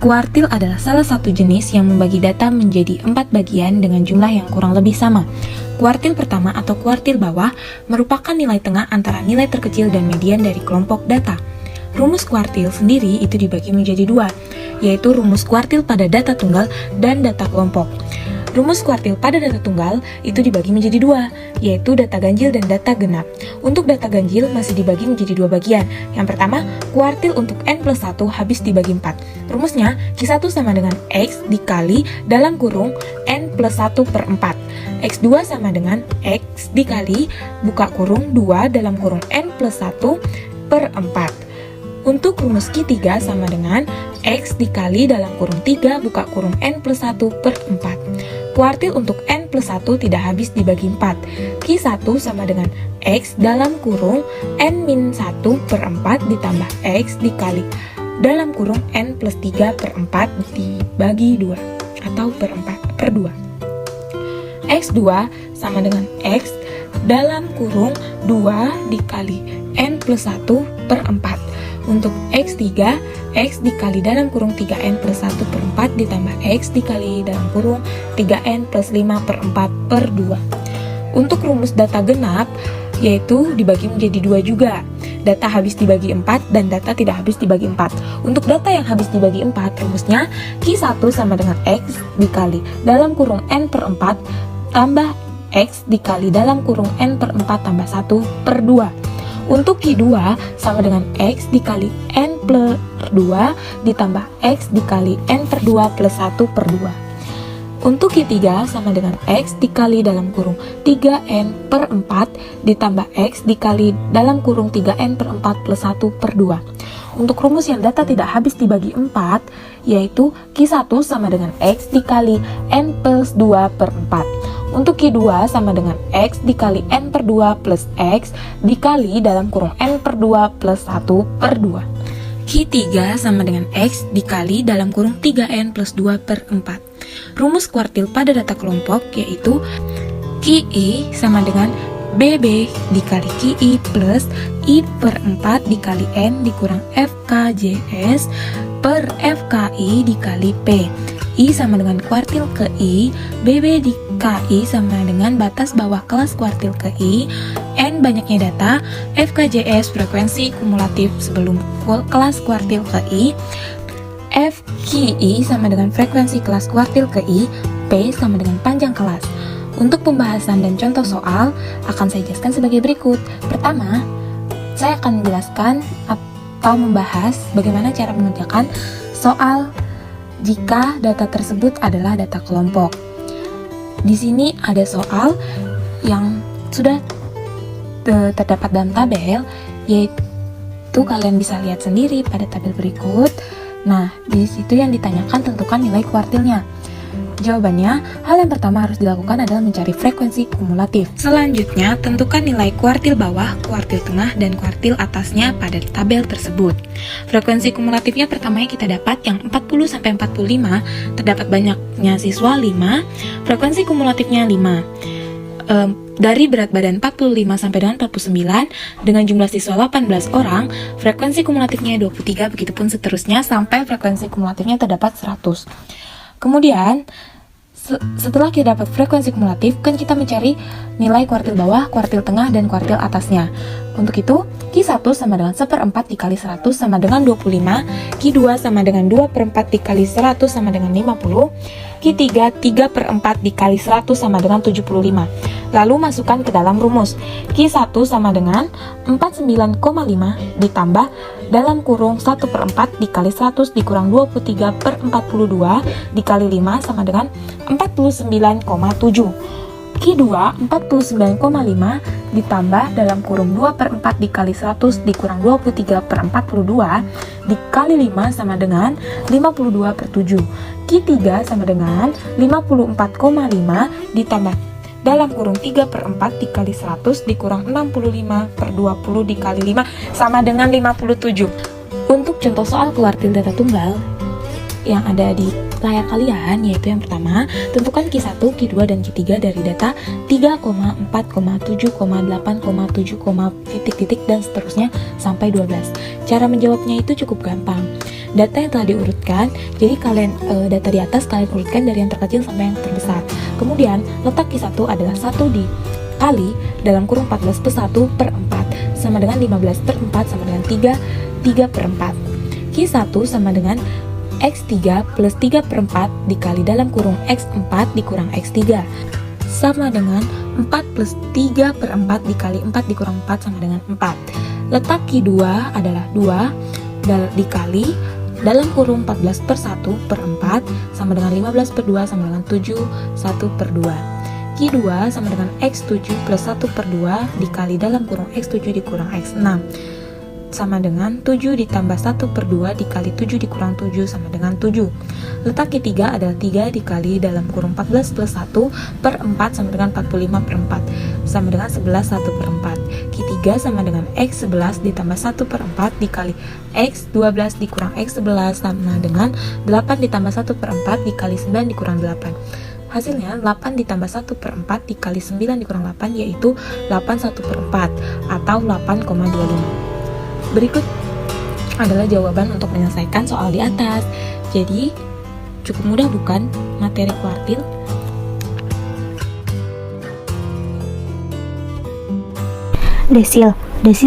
Kuartil adalah salah satu jenis yang membagi data menjadi 4 bagian dengan jumlah yang kurang lebih sama. Kuartil pertama atau kuartil bawah merupakan nilai tengah antara nilai terkecil dan median dari kelompok data. Rumus kuartil sendiri itu dibagi menjadi dua, yaitu rumus kuartil pada data tunggal dan data kelompok. Rumus kuartil pada data tunggal itu dibagi menjadi dua, yaitu data ganjil dan data genap. Untuk data ganjil masih dibagi menjadi dua bagian. Yang pertama, kuartil untuk n plus 1 habis dibagi 4. Rumusnya, Q1 sama dengan X dikali dalam kurung n plus 1 per 4. X2 sama dengan X dikali buka kurung 2 dalam kurung n plus 1 per 4. Untuk rumus Q3 sama dengan X dikali dalam kurung 3 buka kurung n plus 1 per 4. Kuartil untuk n plus 1 tidak habis dibagi 4. Q1 sama dengan X dalam kurung n min 1 per 4 ditambah X dikali dalam kurung n plus 3 per 4 dibagi 2 atau per 2. X2 sama dengan X dalam kurung 2 dikali n plus 1 per 4. Untuk X3, X dikali dalam kurung 3N plus 1 per 4 ditambah X dikali dalam kurung 3N plus 5 per 4 per 2. Untuk rumus data genap, yaitu dibagi menjadi dua juga. Data habis dibagi 4 dan data tidak habis dibagi 4. Untuk data yang habis dibagi 4, rumusnya Q1 sama dengan X dikali dalam kurung N per 4 tambah X dikali dalam kurung N per 4 tambah 1 per 2. Untuk Q2 sama dengan X dikali N per 2 ditambah X dikali N per 2 plus 1 per 2. Untuk Q3 sama dengan X dikali dalam kurung 3N per 4 ditambah X dikali dalam kurung 3N per 4 plus 1 per 2. Untuk rumus yang data tidak habis dibagi 4, yaitu Q1 sama dengan X dikali N plus 2 per 4. Untuk Q2 sama dengan X dikali N per 2 plus X dikali dalam kurung N per 2 plus 1 per 2. Q3 sama dengan X dikali dalam kurung 3N plus 2 per 4. Rumus kuartil pada data kelompok yaitu QI sama dengan BB dikali QI plus I per 4 dikali N dikurang FKJS per FKI dikali P. I sama dengan kuartil ke I, BB di KI sama dengan batas bawah kelas kuartil ke I, N banyaknya data, FKJS frekuensi kumulatif sebelum kelas kuartil ke I, FKI sama dengan frekuensi kelas kuartil ke I, P sama dengan panjang kelas. Untuk pembahasan dan contoh soal akan saya jelaskan sebagai berikut. Pertama, saya akan menjelaskan atau membahas bagaimana cara mengerjakan soal jika data tersebut adalah data kelompok. Di sini ada soal yang sudah terdapat dalam tabel, yaitu kalian bisa lihat sendiri pada tabel berikut. Nah, di situ yang ditanyakan tentukan nilai kuartilnya. Jawabannya, hal yang pertama harus dilakukan adalah mencari frekuensi kumulatif. Selanjutnya, tentukan nilai kuartil bawah, kuartil tengah, dan kuartil atasnya pada tabel tersebut. Frekuensi kumulatifnya pertamanya kita dapat yang 40-45, terdapat banyaknya siswa 5, frekuensi kumulatifnya 5. Dari berat badan 45 sampai dengan 49 dengan jumlah siswa 18 orang, frekuensi kumulatifnya 23, begitupun seterusnya sampai frekuensi kumulatifnya terdapat 100. Kemudian, setelah kita dapat frekuensi kumulatif, kan kita mencari nilai kuartil bawah, kuartil tengah, dan kuartil atasnya. Untuk itu, Q1 sama dengan 1/4 dikali 100 sama dengan 25, Q2 sama dengan 2/4 dikali 100 sama dengan 50, Q3 3/4 dikali 100 sama dengan 75. Lalu masukkan ke dalam rumus. Q1 sama dengan 49,5 ditambah dalam kurung 1/4 dikali 100 dikurang 23/42 dikali 5 sama dengan 49,7. Q2 49,5 ditambah dalam kurung 2/4 dikali 100 dikurang 23/42 dikali 5 sama dengan 52/7. Q3 sama dengan 54,5 ditambah dalam kurung 3/4 dikali 100 dikurang 65/20 dikali 5 sama dengan 57. Untuk contoh soal kuartil data tunggal yang ada di layar kalian, yaitu yang pertama, tentukan Q1, Q2, dan Q3 dari data 3, 4, 7, 8, 7, titik-titik dan seterusnya sampai 12. Cara menjawabnya itu cukup gampang. Data yang telah diurutkan, jadi kalian data di atas kalian urutkan dari yang terkecil sampai yang terbesar. Kemudian letak Q1 adalah 1 dikali dalam kurung 14 per 1 per 4 sama dengan 15 per 4 sama dengan 3 per 4. Q1 sama dengan X3 plus 3 per 4 dikali dalam kurung X4 dikurang X3 sama dengan 4 plus 3 per 4 dikali 4 dikurang 4 sama dengan 4. Letak Q2 adalah 2 dikali dalam kurung 14 per 1 per 4 sama dengan 15 per 2 sama dengan 7 1 per 2. Q2 sama dengan X7 plus 1 per 2 dikali dalam kurung X7 dikurang X6 sama dengan 7 ditambah 1 per 2 dikali 7 dikurang 7 sama dengan 7. Letak Q3 adalah 3 dikali dalam kurung 14 plus 1 per 4 sama dengan 45 per 4 sama dengan 11 1 per 4. Q3 sama dengan X11 ditambah 1 per 4 dikali X12 dikurang X11 sama dengan 8 ditambah 1 per 4 dikali 9 dikurang 8. Hasilnya 8 ditambah 1 per 4 dikali 9 dikurang 8 yaitu 8 1 per 4 atau 8,25. Berikut adalah jawaban untuk menyelesaikan soal di atas. Jadi cukup mudah bukan materi kuartil? Desil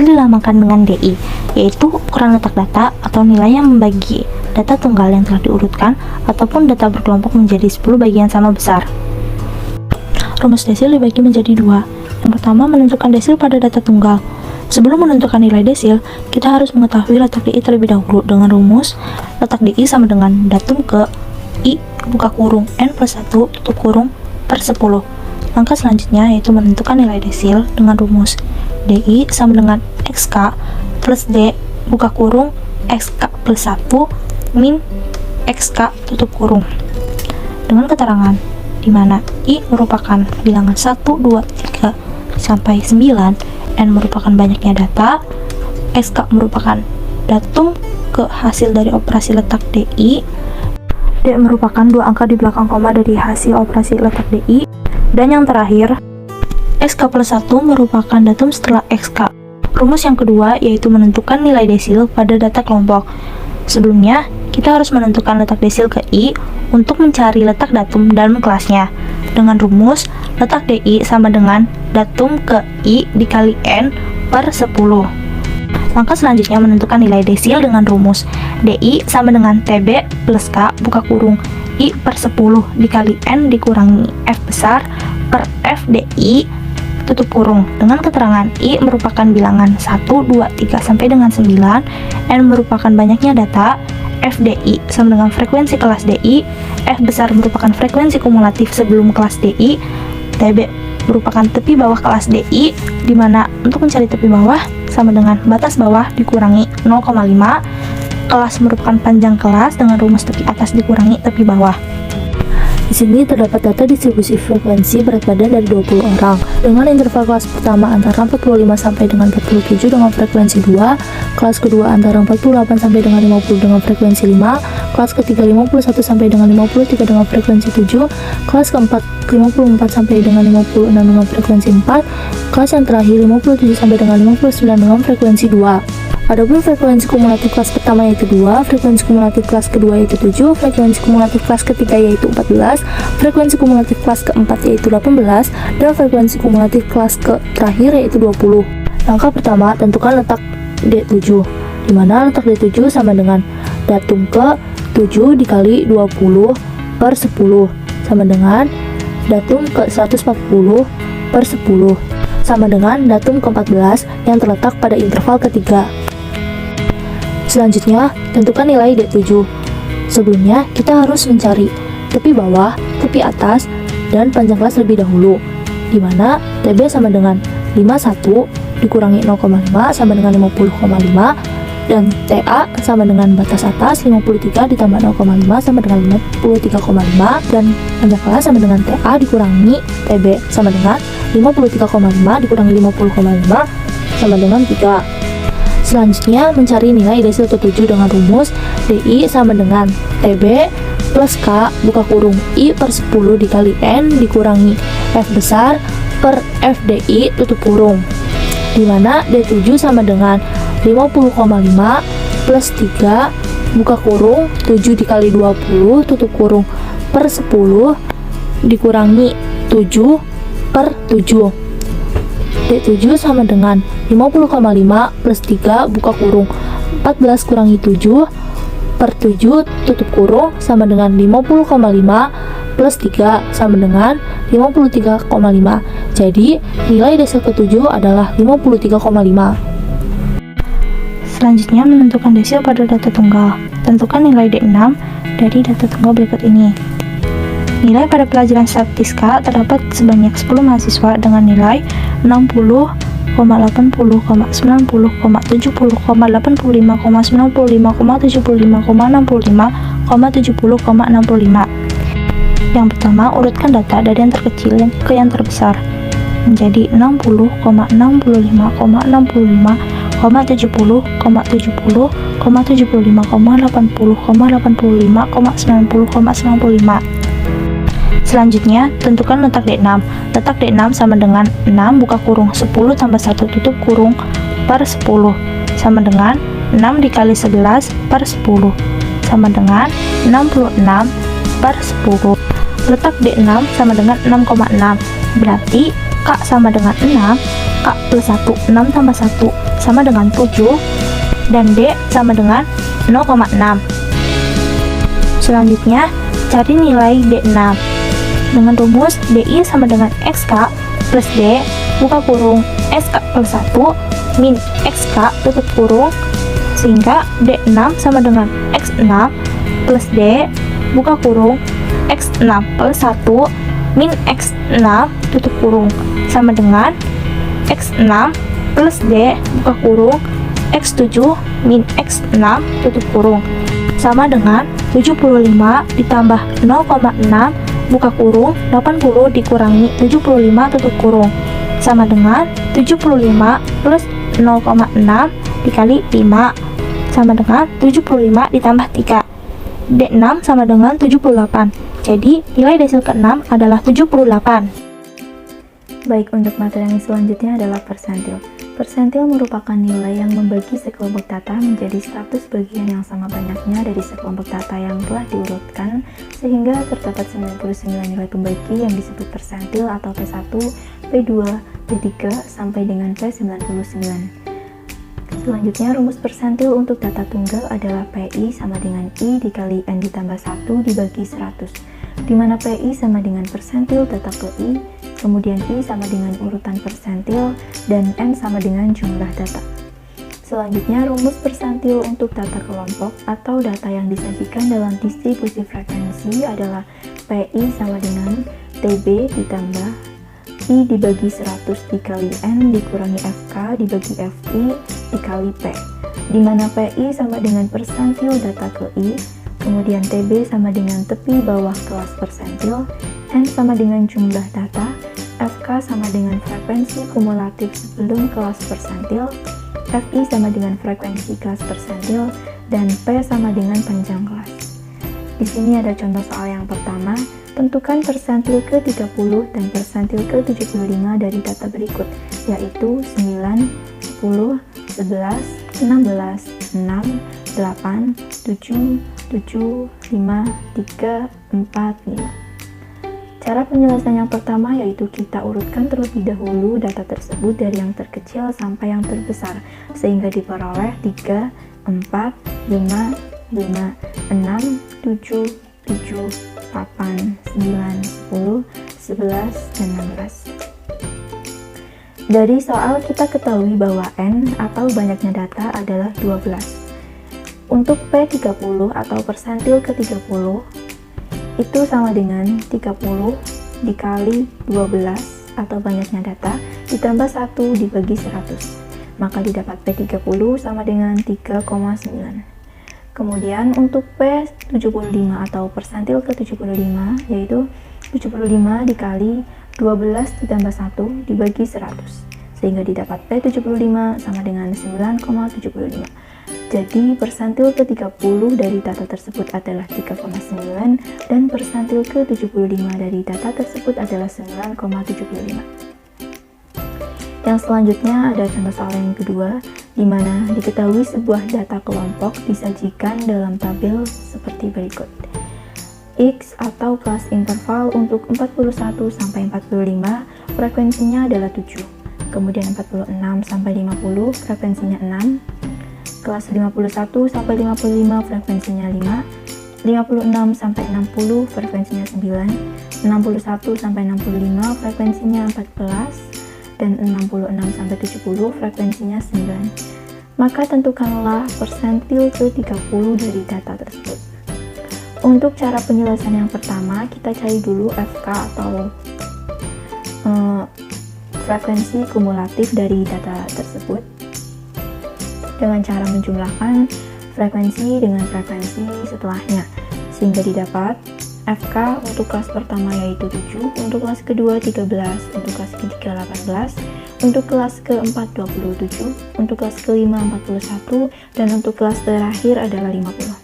dinamakan dengan DI, yaitu ukuran letak data atau nilai yang membagi data tunggal yang telah diurutkan ataupun data berkelompok menjadi 10 bagian sama besar. Rumus desil dibagi menjadi 2. Yang pertama, menentukan desil pada data tunggal. Sebelum menentukan nilai desil, kita harus mengetahui letak DI terlebih dahulu dengan rumus letak DI sama dengan datum ke I buka kurung N plus 1 tutup kurung per 10. Langkah selanjutnya yaitu menentukan nilai desil dengan rumus DI sama dengan XK plus D buka kurung XK plus 1 min XK tutup kurung dengan keterangan di mana I merupakan bilangan 1, 2, 3 sampai 9, N merupakan banyaknya data, SK merupakan datum ke hasil dari operasi letak DI, D merupakan 2 angka di belakang koma dari hasil operasi letak DI, dan yang terakhir SK plus 1 merupakan datum setelah XK. Rumus yang kedua yaitu menentukan nilai desil pada data kelompok. Sebelumnya, kita harus menentukan letak desil ke I untuk mencari letak datum dalam kelasnya dengan rumus letak DI sama dengan datum ke I dikali N per 10. Langkah selanjutnya menentukan nilai desil dengan rumus DI sama dengan TB plus K buka kurung I per 10 dikali N dikurangi F besar per F DI tutup kurung dengan keterangan I merupakan bilangan 1, 2, 3 sampai dengan 9, N merupakan banyaknya data, FDI sama dengan frekuensi kelas DI, F besar merupakan frekuensi kumulatif sebelum kelas DI, TB merupakan tepi bawah kelas DI, di mana untuk mencari tepi bawah sama dengan batas bawah dikurangi 0,5, kelas merupakan panjang kelas dengan rumus tepi atas dikurangi tepi bawah. Di sini terdapat data distribusi frekuensi berat badan dari 20 orang dengan interval kelas pertama antara 45 sampai dengan 47 dengan frekuensi 2, kelas kedua antara 48 sampai dengan 50 dengan frekuensi 5, kelas ketiga 51 sampai dengan 53 dengan frekuensi 7, kelas keempat 54 sampai dengan 56 dengan frekuensi 4, kelas yang terakhir 57 sampai dengan 59 dengan frekuensi 2. Adapun frekuensi kumulatif kelas pertama yaitu 2, frekuensi kumulatif kelas kedua yaitu 7, frekuensi kumulatif kelas ketiga yaitu 14, frekuensi kumulatif kelas keempat yaitu 18, dan frekuensi kumulatif kelas terakhir yaitu 20. Langkah pertama, tentukan letak D7, di mana letak D7 sama dengan datum ke 7 dikali 20 per 10 sama dengan datum ke 140 per 10 sama dengan datum ke-14 yang terletak pada interval ketiga. Selanjutnya, tentukan nilai D7. Sebelumnya, kita harus mencari tepi bawah, tepi atas, dan panjang kelas lebih dahulu, di mana TB sama dengan 51 dikurangi 0,5 sama dengan 50,5, dan TA sama dengan batas atas 53 ditambah 0,5 sama dengan 53,5, dan panjang kelas sama dengan TA dikurangi TB sama dengan 53,5 dikurangi 50,5 sama dengan 3. Selanjutnya, mencari nilai desil ke-7 dengan rumus DI sama dengan TB plus K buka kurung I per 10 dikali N dikurangi F besar per FDI tutup kurung, dimana D7 sama dengan 50,5 plus 3 buka kurung 7 dikali 20 tutup kurung per 10 dikurangi 7 per 7. D7 sama dengan 50,5 plus 3 buka kurung 14 kurangi 7 per 7 tutup kurung sama dengan 50,5 plus 3 sama dengan 53,5. Jadi nilai desil ke-7 adalah 53,5. Selanjutnya menentukan desil pada data tunggal. Tentukan nilai D6 dari data tunggal berikut ini. Nilai pada pelajaran statistika terdapat sebanyak 10 mahasiswa dengan nilai 60, 80, 90, 70, 85, 95, 75, 75, 65, 70,65. Yang pertama, urutkan data dari yang terkecil ke yang terbesar menjadi 60, 65, 65, 70, 70, 70, 75, 80, 85, 90, 95. Selanjutnya, tentukan letak D6. Letak D6 sama dengan 6 buka kurung 10 tambah 1 tutup kurung per 10 sama dengan 6 dikali 11 per 10 sama dengan 66 per 10. Letak D6 sama dengan 6,6, berarti K sama dengan 6, K plus 1, 6 tambah 1 sama dengan 7, dan D sama dengan 0,6. Selanjutnya, cari nilai D6 dengan rumus DI sama dengan XK plus D buka kurung SK plus 1 min XK tutup kurung, sehingga D6 sama dengan X6 plus D buka kurung X6 plus 1 min X6 tutup kurung sama dengan X6 plus D buka kurung X7 min X6 tutup kurung sama dengan 75 ditambah 0,6 buka kurung 80 dikurangi 75 tutup kurung sama dengan 75 plus 0,6 dikali 5 sama dengan 75 ditambah 3. D6 sama dengan 78. Jadi nilai desil ke-6 adalah 78. Baik, untuk materi yang selanjutnya adalah persentil. Persentil merupakan nilai yang membagi sekelompok data menjadi 100 bagian yang sama banyaknya dari sekelompok data yang telah diurutkan, sehingga terdapat 99 nilai pembagi yang disebut persentil atau P1, P2, P3, sampai dengan P99. Selanjutnya, rumus persentil untuk data tunggal adalah PI sama dengan I dikali N ditambah 1 dibagi 100, di mana PI sama dengan persentil data ke I, kemudian I sama dengan urutan persentil, dan N sama dengan jumlah data. Selanjutnya, rumus persentil untuk data kelompok atau data yang disajikan dalam distribusi frekuensi adalah PI sama dengan TB ditambah I dibagi 100 dikali N dikurangi FK dibagi FI dikali P, di mana PI sama dengan persentil data ke I, kemudian TB sama dengan tepi bawah kelas persentil, N sama dengan jumlah data, FK sama dengan frekuensi kumulatif sebelum kelas persentil, FI sama dengan frekuensi kelas persentil, dan P sama dengan panjang kelas. Di sini ada contoh soal yang pertama. Tentukan persentil ke-30 dan persentil ke-75 dari data berikut, yaitu 9, 10, 11, 16, 6, 8, 7, 7, 5, 3, 4, 5. Cara penyelesaian yang pertama yaitu kita urutkan terlebih dahulu data tersebut dari yang terkecil sampai yang terbesar, sehingga diperoleh 3, 4, 5, 5, 6, 7, 7, 8, 9, 10, 11, dan 16. Dari soal kita ketahui bahwa N atau banyaknya data adalah 12. Untuk P30 atau persentil ke-30 itu sama dengan 30 dikali 12 atau banyaknya data ditambah 1 dibagi 100, maka didapat P30 sama dengan 3,9. Kemudian untuk P75 atau persentil ke-75 yaitu 75 dikali 12 ditambah 1 dibagi 100, sehingga didapat P75 sama dengan 9,75. Jadi persentil ke-30 dari data tersebut adalah 3,9 dan persentil ke-75 dari data tersebut adalah 9,75. Yang selanjutnya ada contoh soal yang kedua, di mana diketahui sebuah data kelompok disajikan dalam tabel seperti berikut. X atau kelas interval untuk 41 sampai 45 frekuensinya adalah 7. Kemudian 46 sampai 50 frekuensinya 6. Kelas 51 sampai 55 frekuensinya 5. 56 sampai 60 frekuensinya 9. 61 sampai 65 frekuensinya 14. Dan 66 sampai 70 frekuensinya 9. Maka tentukanlah persentil ke-30 dari data tersebut. Untuk cara penyelesaian yang pertama, kita cari dulu FK atau frekuensi kumulatif dari data tersebut dengan cara menjumlahkan frekuensi dengan frekuensi setelahnya, sehingga didapat FK untuk kelas pertama yaitu 7, untuk kelas kedua 13, untuk kelas ketiga 18, untuk kelas keempat 27, untuk kelas kelima 41, dan untuk kelas terakhir adalah 50.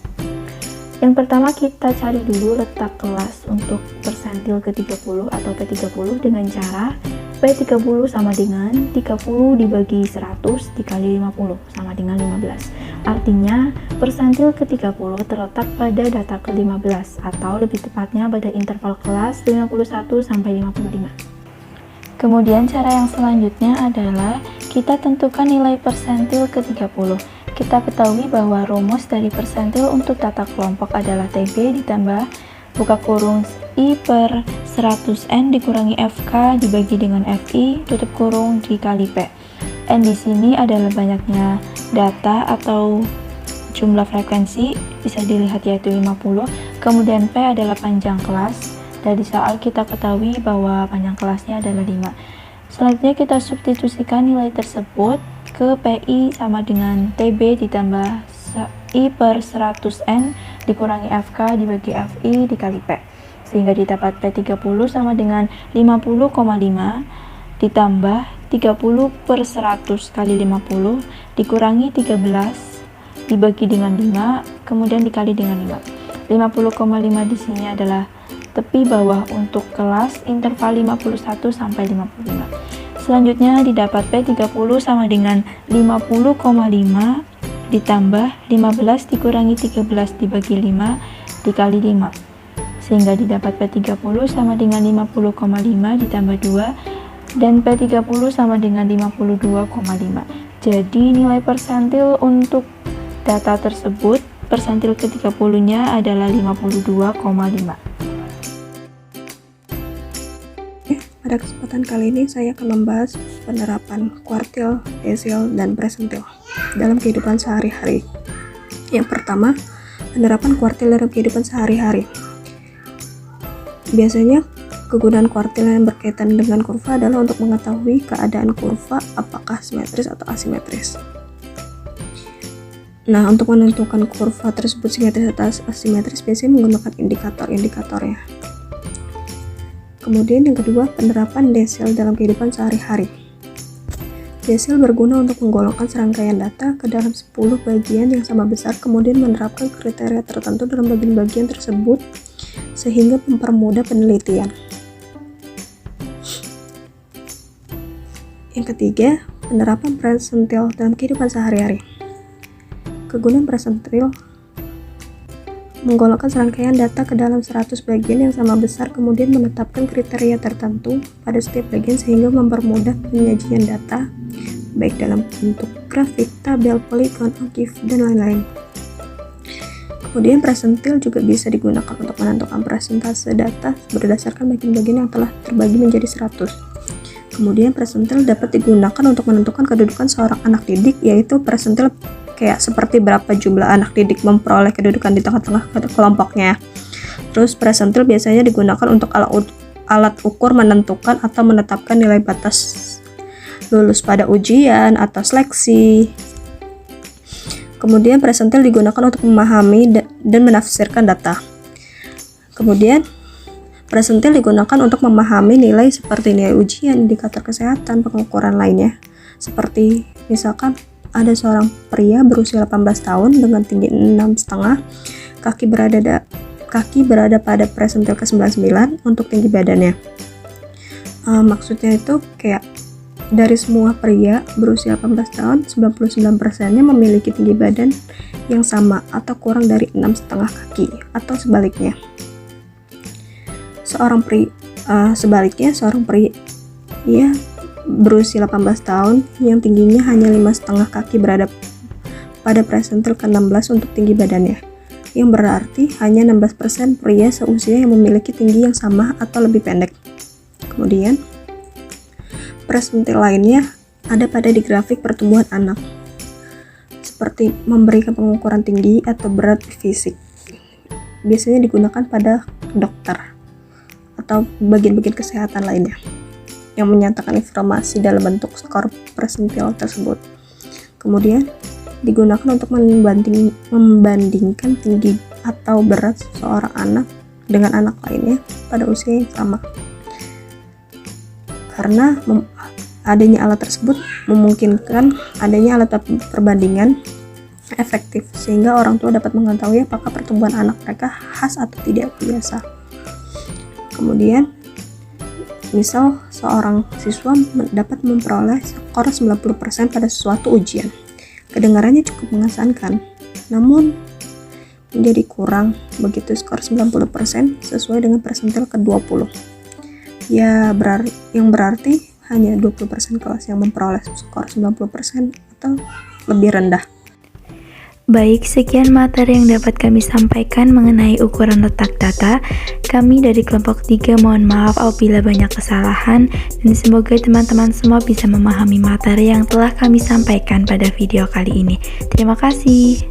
Yang pertama kita cari dulu letak kelas untuk persentil ke-30 atau P30 dengan cara P30 sama dengan 30 dibagi 100 dikali 50 sama dengan 15. Artinya, persentil ke-30 terletak pada data ke-15 atau lebih tepatnya pada interval kelas 51 sampai 55. Kemudian cara yang selanjutnya adalah kita tentukan nilai persentil ke-30. Kita ketahui bahwa rumus dari persentil untuk data kelompok adalah TB ditambah buka kurung I per 100N dikurangi FK dibagi dengan FI tutup kurung dikali P. N di sini adalah banyaknya data atau jumlah frekuensi, bisa dilihat yaitu 50. Kemudian P adalah panjang kelas. Dari soal kita ketahui bahwa panjang kelasnya adalah 5. Selanjutnya kita substitusikan nilai tersebut ke PI sama dengan TB ditambah I per 100N dikurangi FK dibagi FI dikali P, sehingga didapat P30 sama dengan 50,5 ditambah 30 per 100 kali 50 dikurangi 13 dibagi dengan 5 kemudian dikali dengan 5. 50,5 di sini adalah tepi bawah untuk kelas interval 51 sampai 55. Selanjutnya didapat P30 sama dengan 50,5 ditambah 15 dikurangi 13 dibagi 5 dikali 5, sehingga didapat P30 sama dengan 50,5 ditambah 2 dan P30 sama dengan 52,5. Jadi nilai persentil untuk data tersebut, persentil ke-30 nya adalah 52,5. Pada kesempatan kali ini saya akan membahas penerapan kuartil, desil, dan persentil dalam kehidupan sehari-hari. Yang pertama, penerapan kuartil dalam kehidupan sehari-hari. Biasanya kegunaan kuartil yang berkaitan dengan kurva adalah untuk mengetahui keadaan kurva apakah simetris atau asimetris. Nah, untuk menentukan kurva tersebut simetris atau asimetris biasanya menggunakan indikator-indikatornya. Kemudian yang kedua, penerapan desil dalam kehidupan sehari-hari. Desil berguna untuk menggolongkan serangkaian data ke dalam 10 bagian yang sama besar, kemudian menerapkan kriteria tertentu dalam bagian-bagian tersebut sehingga mempermudah penelitian. Yang ketiga, penerapan persentil dalam kehidupan sehari-hari. Kegunaan persentil menggolongkan serangkaian data ke dalam 100 bagian yang sama besar, kemudian menetapkan kriteria tertentu pada setiap bagian sehingga mempermudah penyajian data baik dalam bentuk grafik, tabel, poligon, OGIF, dan lain-lain. Kemudian persentil juga bisa digunakan untuk menentukan persentase data berdasarkan bagian-bagian yang telah terbagi menjadi 100. Kemudian persentil dapat digunakan untuk menentukan kedudukan seorang anak didik, yaitu persentil kayak seperti berapa jumlah anak didik memperoleh kedudukan di tengah-tengah kelompoknya. Terus persentil biasanya digunakan untuk alat ukur menentukan atau menetapkan nilai batas lulus pada ujian atau seleksi. Kemudian persentil digunakan untuk memahami dan menafsirkan data. Kemudian persentil digunakan untuk memahami nilai seperti nilai ujian, indikator kesehatan, pengukuran lainnya. Seperti misalkan ada seorang pria berusia 18 tahun dengan tinggi 6,5, kaki berada pada persentil ke-99 untuk tinggi badannya. Maksudnya itu kayak dari semua pria berusia 18 tahun, 99%-nya memiliki tinggi badan yang sama atau kurang dari 6,5 kaki, atau sebaliknya. Seorang pria berusia 18 tahun yang tingginya hanya 5,5 kaki berada pada persentil ke-16 untuk tinggi badannya, yang berarti hanya 16% pria seusia yang memiliki tinggi yang sama atau lebih pendek. Kemudian, persentil lainnya ada pada di grafik pertumbuhan anak, seperti memberikan pengukuran tinggi atau berat fisik. Biasanya digunakan pada dokter atau bagian-bagian kesehatan lainnya yang menyatakan informasi dalam bentuk skor persentil tersebut. Kemudian digunakan untuk membandingkan tinggi atau berat seorang anak dengan anak lainnya pada usia yang sama. Karena adanya alat tersebut memungkinkan adanya alat perbandingan efektif, sehingga orang tua dapat mengetahui apakah pertumbuhan anak mereka khas atau tidak biasa. Kemudian, misal seorang siswa dapat memperoleh skor 90% pada suatu ujian. Kedengarannya cukup mengesankan, namun menjadi kurang begitu skor 90% sesuai dengan persentil ke-20. Yang berarti hanya 20% kelas yang memperoleh skor 90% atau lebih rendah. Baik, sekian materi yang dapat kami sampaikan mengenai ukuran letak data. Kami dari kelompok 3 mohon maaf apabila banyak kesalahan, dan semoga teman-teman semua bisa memahami materi yang telah kami sampaikan pada video kali ini. Terima kasih.